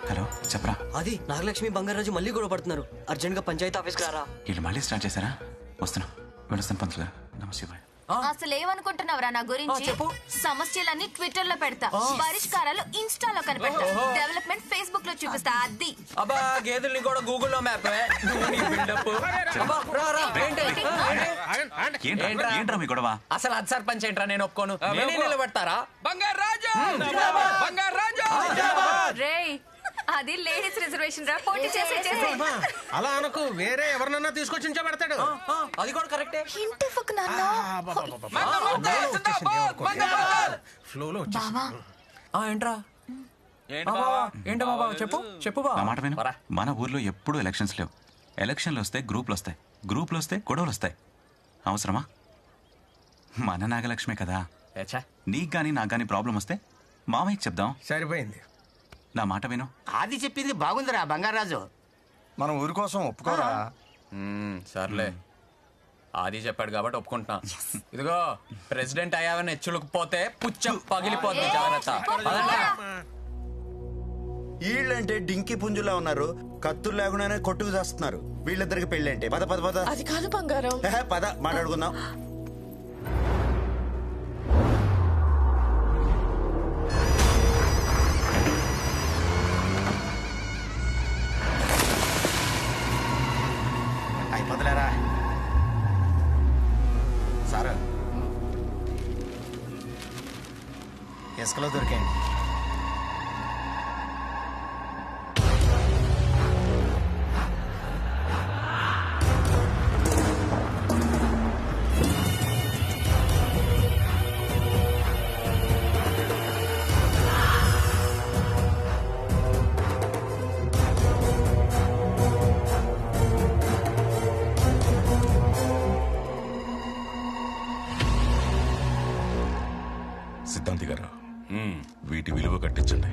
Hello చెప్పరా. అది నాగలక్ష్మి బంగారాజు మళ్ళీ గొడవ పడుతున్నారు. అర్జెంట్ గా పంచాయతీ ఆఫీస్కి రారా. వీళ్ళు మళ్ళీ స్టార్ట్ చేశారా? వస్తున్నా, వెళ్ళొస్తాను పంతులు గారు. నమస్తే. అసలు ఏమనుకుంటున్నావురా నా గురించి? సమస్యలన్నీ ట్విట్టర్ లో పెడతా, పరిష్కారాలు ఇన్స్టాలో కనిపెడతా, డెవలప్మెంట్ ఫేస్బుక్ లో చూపిస్తా. అది అబ్బా గేదెల్ని కూడా గూగుల్లో మ్యాప్. ఏంట్రా మీ గొడవ? అసలు అది సర్పంచ్ ఏంట్రా? నేను ఒప్పుకోను. నేనే నిలబెడతారా? రేయ్, అది లేడీస్ రిజర్వేషన్ రా, పోటీ చేసే. అలా అనకు, వేరే ఎవరినన్నా తీసుకొచ్చి ఉంచబెడతాడు. అది కూడా కరెక్టే. ఇంటి ఫక్ నాన్న. ఫ్లోలో ఏంట్రా ఏంటో బాబా చెప్పు చెప్పు బా. నా మాట విను. మన ఊర్లో ఎప్పుడూ ఎలక్షన్స్ లేవు. ఎలక్షన్లు వస్తే గ్రూపులు వస్తాయి, గ్రూపులు వస్తే గొడవలు వస్తాయి. అవసరమా? మన నాగలక్ష్మే కదా. నీకు గానీ నాకు గానీ ప్రాబ్లం వస్తే మామయ్యకి చెప్దాం. సరిపోయింది. నా మాట విను. ఆది చెప్పింది బాగుందిరా బంగారాజు. మనం ఊరి కోసం ఒప్పుకోరా? సర్లే, ఆది చెప్పాడు కాబట్టి ఒప్పుకుంటున్నా. ఇదిగో ప్రెసిడెంట్ అయ్యావని హెచ్చులకు పోతే పుచ్చం పగిలిపోతుంది. జాగ్రత్త. వీళ్ళంటే డింకి పుంజులా ఉన్నారు, కత్తులు లేకుండానే కొట్టుకు చేస్తున్నారు. వీళ్ళిద్దరికి పెళ్లి అంటే పద పద పద. అది కాదు బంగారం. పద మాట్లాడుకుందాం. అయిపోతలేరా సార్? ఇసుకలో దొరికాయండి. సిద్ధాంతి గారు, వీటి విలువ కట్టించండి.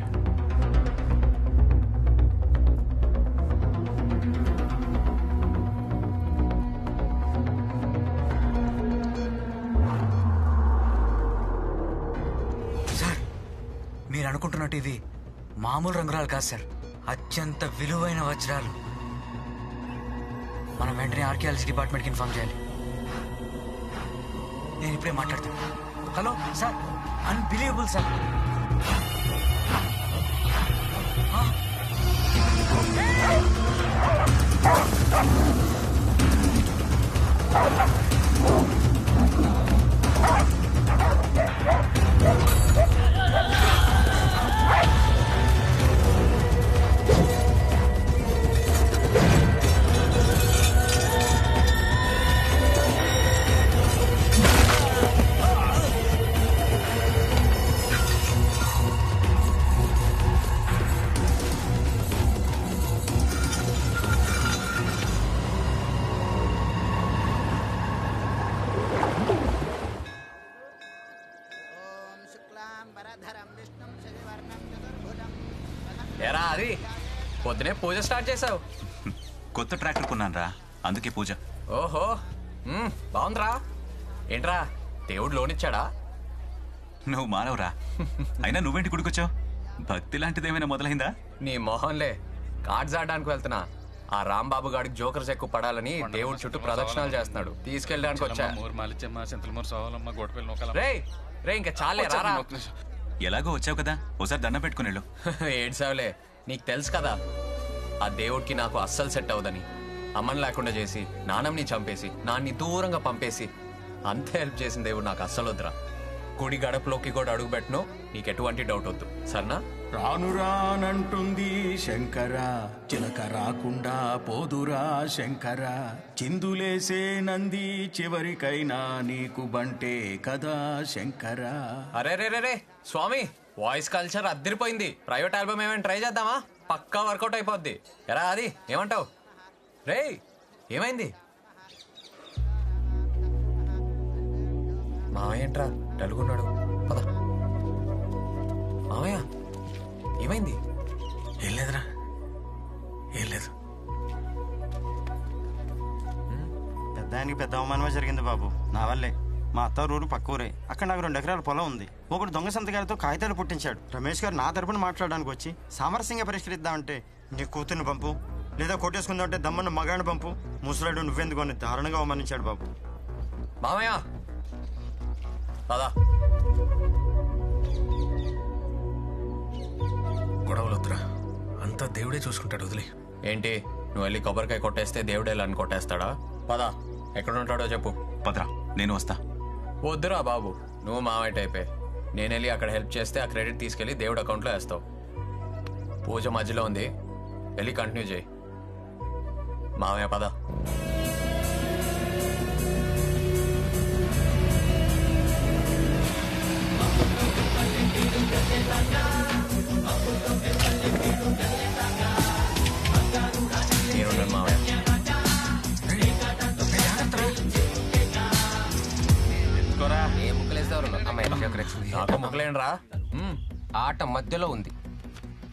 సార్, మీరు అనుకుంటున్నట్టు ఇవి మామూలు రంగురాలు కాదు సార్, అత్యంత విలువైన వజ్రాలు. మనం వెంటనే ఆర్కియాలజీ డిపార్ట్మెంట్కి ఇన్ఫార్మ్ చేయాలి. నేను ఇప్పుడే మాట్లాడతాను. Hello sir, unbelievable sir. ఏరా అది పొద్దునే పూజ స్టార్ట్ చేసావు? కొత్త ట్రాక్టర్ కొన్నాను రా, అందుకే పూజ. ఓహో, బాగుందిరా. ఏంట్రా దేవుడు లోన్ ఇచ్చాడా? నువ్వు మానవురా. అయినా నువ్వేంటి గుడికొచ్చావు? భక్తి లాంటిది ఏమైనా మొదలైందా? నీ మొహంలే, కార్డ్స్ ఆడడానికి వెళ్తున్నా. ఆ రాంబాబు గాడికి జోకర్స్ ఎక్కువ పడాలని దేవుడి చుట్టూ ప్రదక్షిణాలు చేస్తున్నాడు, తీసుకెళ్ళడానికి వచ్చా. రే ఇంకా చాలే రారా. ఎలాగో వచ్చావు కదా, ఓసారి దండం పెట్టుకుని వెళ్ళు. ఏడ్సావులే, నీకు తెలుసు కదా ఆ దేవుడికి నాకు అస్సలు సెట్ అవ్వదని. అమ్మని లేకుండా చేసి, నాన్నమ్ని చంపేసి, నాన్ని దూరంగా పంపేసి అంత హెల్ప్ చేసిన దేవుడు నాకు అస్సలు వద్దురా. గుడి గడపలోకి కూడా అడుగు పెట్టను, నీకు ఎటువంటి డౌట్ వద్దు, సరేనా? రాను రానంటుంది శంకర, చిలక రాకుండా పోదురా శంకర, చిందులేసే నంది చివరికైనా నీకు బంటే కదా శంకర. అరే రే రే స్వామి, వాయిస్ కల్చర్ అద్దరిపోయింది. ప్రైవేట్ ఆల్బమ్ ఏమైనా ట్రై చేద్దామా? పక్కా వర్కౌట్ అయిపోద్ది. ఎరా అది ఏమంటావు? రే ఏమైంది? మావయ్య ఏంట్రా డల్గున్నాడు? పద. మావయ్య ఏమైంది? ఏం లేదురా, ఏం లేదు. పెద్దానికి పెద్ద అవమానమే జరిగింది బాబు, నా వల్లే. మా అత్తారూరు పక్క ఊరే. అక్కడ నాకు 2 ఎకరాల పొలం ఉంది. ఒకడు దొంగ సంతకాలతో కాగితాలు పుట్టించాడు. రమేష్ గారు నా తరపున మాట్లాడడానికి వచ్చి సామరస్యంగా పరిష్కరిద్దామంటే నీ కూతుర్ని పంపు, లేదా కొట్టేసుకుందామంటే దమ్మన్న మగాడిని పంపు, ముసలాడు నువ్వెందుకు అని దారుణంగా అవమానించాడు బాబు. మామయ్య పదా. గొడవలు వద్దురా, అంతా దేవుడే చూసుకుంటాడు, వదిలే. ఏంటి నువ్వు వెళ్ళి కొబ్బరికాయ కొట్టేస్తే దేవుడే అని కొట్టేస్తాడా? పదా, ఎక్కడ ఉంటాడో చెప్పు. పదరా, నేను వస్తా. వద్దురా బాబు, నువ్వు మావైట్ అయిపోయి నేను వెళ్ళి అక్కడ హెల్ప్ చేస్తే ఆ క్రెడిట్ తీసుకెళ్ళి దేవుడు అకౌంట్లో వేస్తావు. పూజ మధ్యలో ఉంది, వెళ్ళి కంటిన్యూ చేయి. మామయ్య పద. నేనున్నాను మామయ్య. ఏ ముక్కలేసేవారు అమ్మాయి నాకు ముక్కలేండ్రా. ఆట మధ్యలో ఉంది.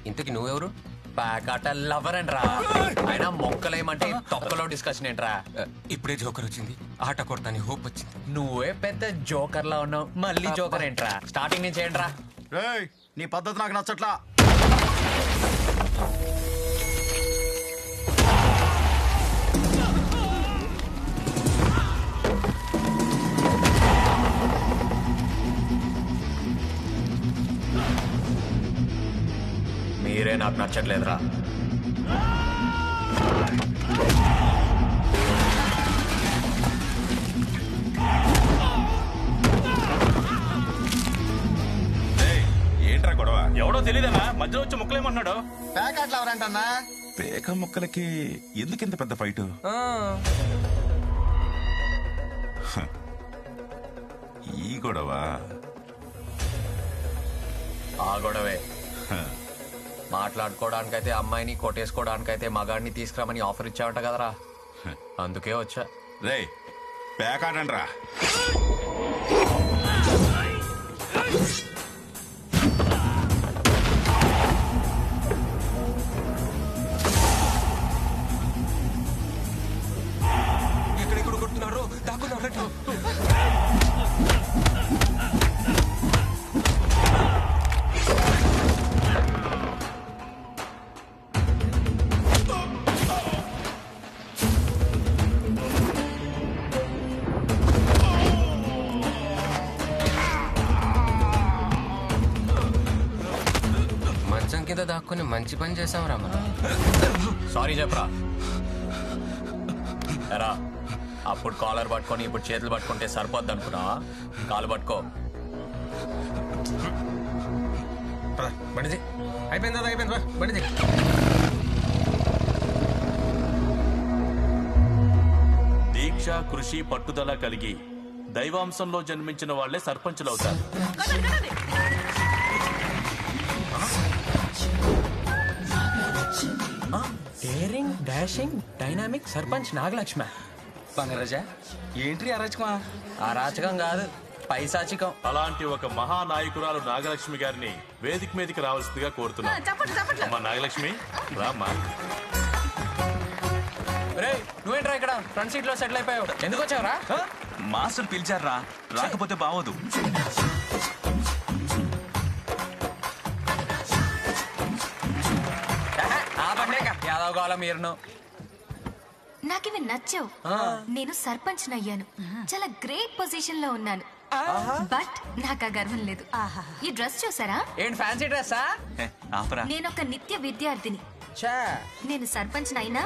ఇంతకి నువ్వెవరు? ప్యాకాట లవర్ అండ్రా. అయినా మొక్కలేమంటే తొక్కలో డిస్కషన్ ఏంట్రా? ఇప్పుడే జోకర్ వచ్చింది, ఆట కొడతాని హోప్ వచ్చింది. నువ్వే పెద్ద జోకర్ లా ఉన్నావు, మళ్ళీ జోకర్ ఏంట్రా? స్టార్టింగ్ నుంచి ఏంట్రా? నీ పద్ధతి నాకు నచ్చట్లా. మీరే నాకు నచ్చట్లేదురా. ఏంట్రా గొడవ? ఎవడో తెలియదన్నా, మధ్యలో వచ్చి ముక్కలేమన్నాడు. ప్యాకెట్లు ఎవరంటన్నా? పేక ముక్కలకి ఎందుకింత పెద్ద ఫైట్? ఈ గొడవ ఆ గొడవే. మాట్లాడుకోవడానికైతే అమ్మాయిని, కొట్టేసుకోవడానికైతే మగాడిని తీసుకురామని ఆఫర్ ఇచ్చావంట కదరా, అందుకే వచ్చా. రే పేకాడండ్రా. ఎక్కడెక్కడ కొడుతున్నారు, దాక్కున్నారు. మంచం కింద దాక్కుని మంచి పని చేసాం రా మనం. సారీ చెప్పరా. ఎరా, అప్పుడు కాలర్ పట్టుకొని ఇప్పుడు చేతులు పట్టుకుంటే సరిపోద్ది అనుకున్నా? కాలు పట్టుకో. బండిది అయిపోయింది, అయిపోయింది, బండిది. దీక్ష, కృషి, పట్టుదల కలిగి దైవాంశంలో జన్మించిన వాళ్లే సర్పంచులు అవుతారు. Daring, dashing, dynamic sarpanch Nagalakshmi. Bangaraja, ఏంటి అరాచకమా? అరాచకం కాదు, పైశాచికం. అలాంటి ఒక మహానాయకురాలు నాగలక్ష్మి గారిని వేదిక మీదకి రావాల్సిందిగా కోరుతున్నాను. అమ్మా నాగలక్ష్మి, రామ్మా. రే, నువ్వేంట్రా ఇక్కడ ఫ్రంట్ సీట్ లో సెటిల్ అయిపోయావు? ఎందుకు వచ్చావురా? మాస్టర్ పిలిచారా, రాకపోతే బావదు. యాదవ్ కావాలా మీరును? నాకివి నచ్చావు. నేను సర్పంచ్ అయ్యాను, చాలా గ్రేట్ పొజిషన్ లో ఉన్నాను. బట్ నాకు ఆ గర్వం లేదు. ఈ డ్రెస్ చూసారా? ఏంటి ఫ్యాన్సీ డ్రెస్సా? నేను ఒక నిత్య విద్యార్థిని. నేను సర్పంచ్ అయినా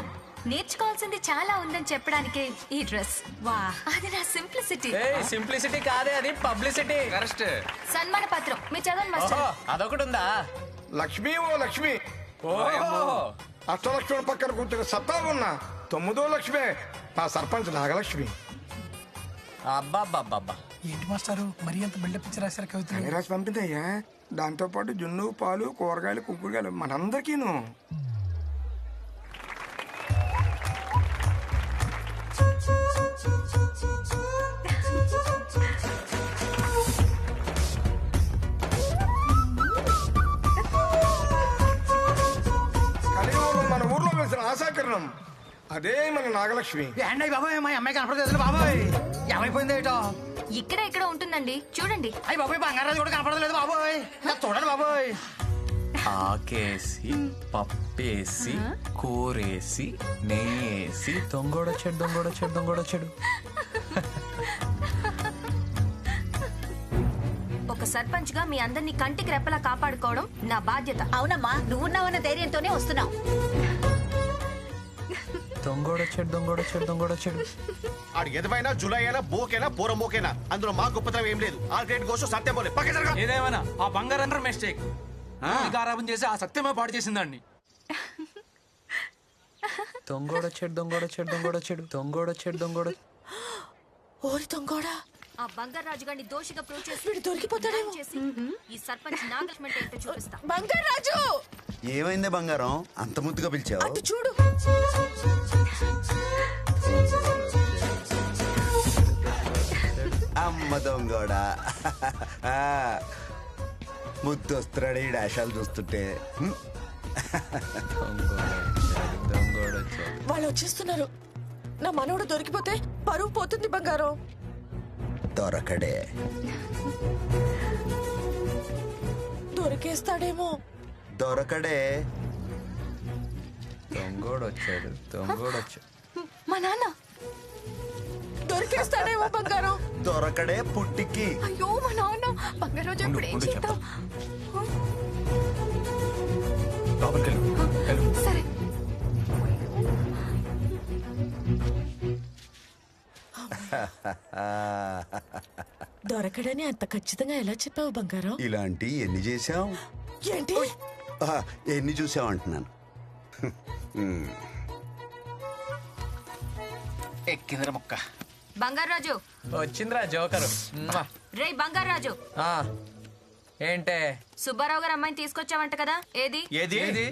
నేర్చుకోవాల్సింది చాలా ఉందని చెప్పడానికే ఈ డ్రెస్. వా, అది నా సింప్లిసిటీ. సింప్లిసిటీ కాదే, అది పబ్లిసిటీ. కరెక్ట్. సన్మాన పత్రం మీ చదవండి మాస్టర్. అదొకటి ఉందా? లక్ష్మి ఓ లక్ష్మి, అష్టలక్ష్మి పక్కన కూర్చుని సత్తా ఉన్న 9వ లక్ష్మి మా సర్పంచ్ నాగలక్ష్మి. అబ్బాబ్బాబ్బా, ఏంటి మాస్టారు మరి ఎంత బిల్డప్ ఇచ్చి రాశారు కవితలు? రాసి పంపిందయ్యా. దాంతో పాటు జున్ను, పాలు, కూరగాయలు, కుంకుడుగాయలు మనందరికీను. కలియుగంలో మన ఊర్లో వేసిన ఆశాకిరణం అదే మన నాగలక్ష్మి. బాబాయ్, మా అమ్మాయి కనపడలేదు బాబాయ్. ఏమైపోయింది ఏటో? ఇక్కడ ఎక్కడ ఉంటుందండి, చూడండి. అయ్యి బాబోయ్, బంగారాజు కూడా కనపడలేదు బాబోయ్. చూడండి బాబోయ్. ఆకేసి పప్పేసి కూరేసి నెయ్యేసి దొంగోడొచ్చాడు. ఒక సర్పంచ్ గా మీ అందరినీ కంటికి రెప్పలా కాపాడుకోవడం నా బాధ్యత. అవునమ్మా, నువ్వున్నావన్న ధైర్యంతోనే వస్తున్నావు. దొంగోడొచ్చాడు. ఆడు ఎదవైనా జులై అయినా బోకైనా పూరం బోకైనా అందులో మా గొప్పతనం ఏం లేదు. ఆ గ్రేట్ గోషో సత్యం పోలే పక్క జరగ. ఏదేమైనా ఆ బంగారం మిస్టేక్ ఆరాపం చేసి ఆ సత్యమే పాడు చేసిందండి. దొంగోడొచ్చాడు. ఓరి దొంగోడా, ఆ బంగారాజు గారిని దోషిగా ప్రూవ్ చేసి వీడు దొరికిపోతాడేమో. చేసి ఈ సర్పంచ్ నాగలక్ష్మి ఏంటో చూపిస్తా. బంగారాజు, ఏమైందే బంగారం, అంత ముద్దుగా పిలిచావు? అటు చూడు. అమ్మ దొంగోడా, ముద్దు వస్తున్నాడు ఈ డాషాలు చూస్తుంటే. వాళ్ళు వచ్చేస్తున్నారు. నా మనవడు దొరికిపోతే పరువు పోతుంది బంగారం. దొరకడే. దొరికేస్తాడేమో. దొరకడే. దొంగోడొచ్చాడు. మా నాన్న దొరికేస్తాడేమో బంగారం. దొరకడే పుట్టికి. అయ్యో మా నాన్న. బంగారాజు ఇప్పుడు ఏం చేద్దాం? సరే. దొరకడని అంత ఖచ్చితంగా ఎలా చెప్పావు బంగారం? ఇలాంటి ఎన్ని చేసావు? ఏంటి? ఎన్ని చూసావు అంటున్నాను. ఎక్కిందిరా ముక్క. బంగారాజు వచ్చిందిరా జోకరు. రే బంగారాజు, ఏంటే సుబ్బారావు గారు అమ్మాయిని తీసుకొచ్చావంట కదా, ఏది? ఏది?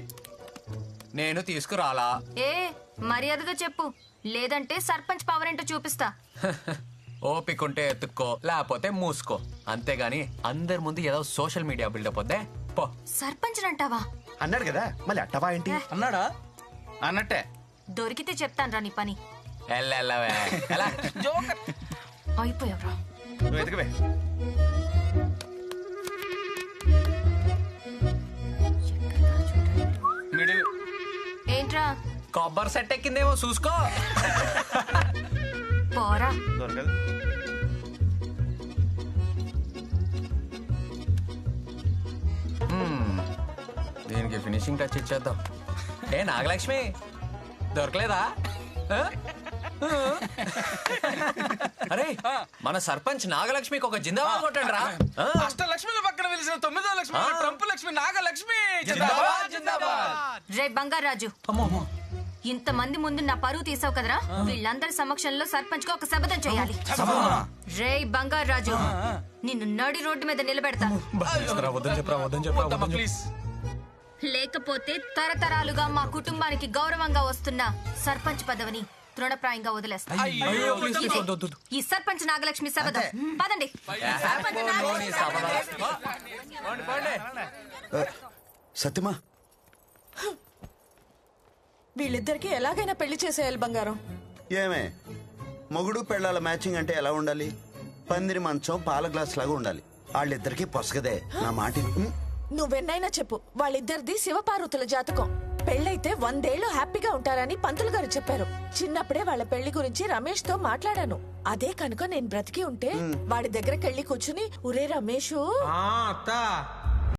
నేను తీసుకురాలా. ఏ మర్యాదగా చెప్పు, లేదంటే సర్పంచ్ పవర్ ఏంటో చూపిస్తా. ఓపికంటే ఎత్తుక్కో, లేకపోతే మూసుకో. అంతేగాని అందరి ముందు ఏదో సోషల్ మీడియా బిల్డప్ వద్దే పో. సర్పంచ్ అంటావా? అన్నాడు కదా, మళ్ళీ అట్టవా ఏంటి? అన్నాడా? అన్నట్టే. దొరికితే చెప్తాను రా నీ పని. అయిపోయావురా. వెతకవే. ఏంట్రా? కొబ్బరి సెట్ ఎక్కిందేమో చూసుకో. పోరా. దొరకదు. దీనికి ఫినిషింగ్ టచ్ ఇచ్చేద్దాం. ఏ నాగలక్ష్మి దొరకలేదా? అరే మన సర్పంచ్ నాగలక్ష్మికి ఒక జిందాబాద్ కొట్టండి రా. అష్టలక్ష్మిల పక్కన వెలిసిన 9వ లక్ష్మి ట్రంప్ లక్ష్మి నాగలక్ష్మి. రే బంగారాజు, ఇంతమంది ముందు నా పరువు తీసావు కదరా, వీళ్ళందరి సమక్షంలో సర్పంచ్ గా ఒక శపథం చేయాలి. రే బంగారాజు, నిన్ను నడి రోడ్డు మీద నిలబెడతా. లేకపోతే తరతరాలుగా మా కుటుంబానికి గౌరవంగా వస్తున్న సర్పంచ్ పదవిని తృణప్రాయంగా వదిలేస్తా. ఈ సర్పంచ్ నాగలక్ష్మి శపథం. పదండి. సత్యమా, వీళ్ళిద్దరికి ఎలాగైనా పెళ్లి చేసేయాలి బంగారం. ఏమే మొగుడు పెళ్ళాల మ్యాచింగ్ అంటే ఎలా ఉండాలి? పందిరి మంచం పాల గ్లాస్ లాగా ఉండాలి. వాళ్ళిద్దరికి పొసగదే. నా మాట నువ్వెన్నైనా చెప్పు, వాళ్ళిద్దరిది శివపార్వతుల జాతకం. పెళ్ళైతే 100 ఏళ్ళు హ్యాపీగా ఉంటారని పంతులు గారు చెప్పారు. చిన్నప్పుడే వాళ్ళ పెళ్లి గురించి రమేష్ తో మాట్లాడాను. అదే కనుక నేను బ్రతికి ఉంటే వాడి దగ్గరకెళ్ళి కూర్చుని, ఒరే రమేషు, అత్త